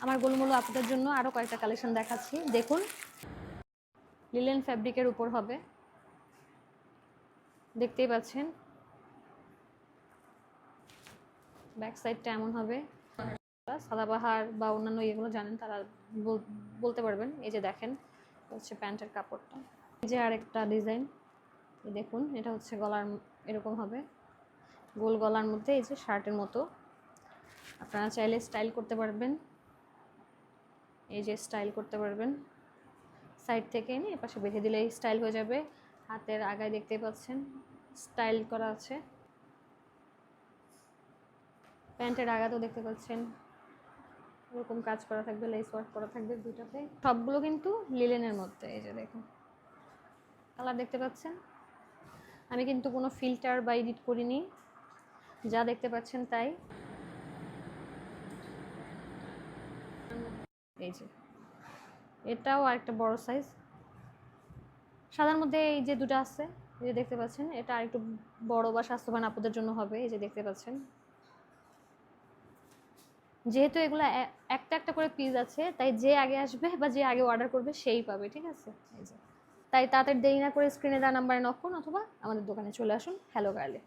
আমার গোলমোলো আপুদের জন্য আরও কয়েকটা কালেকশন দেখাচ্ছি, দেখুন। লিলেন ফ্যাব্রিকের উপর হবে, দেখতেই পাচ্ছেন। ব্যাক সাইডটা এমন হবে। সাদাবাহার বা অন্যান্য এগুলো জানেন তারা বলতে পারবেন। এই যে দেখেন, হচ্ছে প্যান্টের কাপড়টা। এই যে আরেকটা ডিজাইন, দেখুন, এটা হচ্ছে গলার এরকম হবে, গোল গলার মধ্যে এই যে শার্টের মতো। আপনারা চাইলে স্টাইল করতে পারবেন, এই যে স্টাইল করতে পারবেন, সাইড থেকে এনে এপাশে বেঁধে দিলেই স্টাইল হয়ে যাবে। হাতের আগায় দেখতে পাচ্ছেন স্টাইল করা আছে, প্যান্টের আগাতেও দেখতে পাচ্ছেন এরকম কাজ করা থাকবে, লেস ওয়ার্ক করা থাকবে দুটাতে। সবগুলো কিন্তু লিলেনের মধ্যে। এই যে দেখুন, কালার দেখতে পাচ্ছেন। আমি কিন্তু কোনো ফিল্টার বা এডিট করিনি, যা দেখতে পাচ্ছেন তাই। এই যে এটাও আরেকটা বড় সাইজ, সাদার মধ্যে এই যে দুটো আছে, এই যে দেখতে পাচ্ছেন, এটা আরেকটু বড় বা স্বাস্থ্যবান আপুদের জন্য হবে। এই যে দেখতে পাচ্ছেন, যেহেতু এগুলো একটা একটা করে পিস আছে, তাই যে আগে আসবে বা যে আগে অর্ডার করবে সেই পাবে, ঠিক আছে। এই যে তাই তাড়াতাড়ি দেরি না করে স্ক্রিনে দেওয়া নাম্বারে নক করুন অথবা আমাদের দোকানে চলে আসুন হ্যালো গার্লে।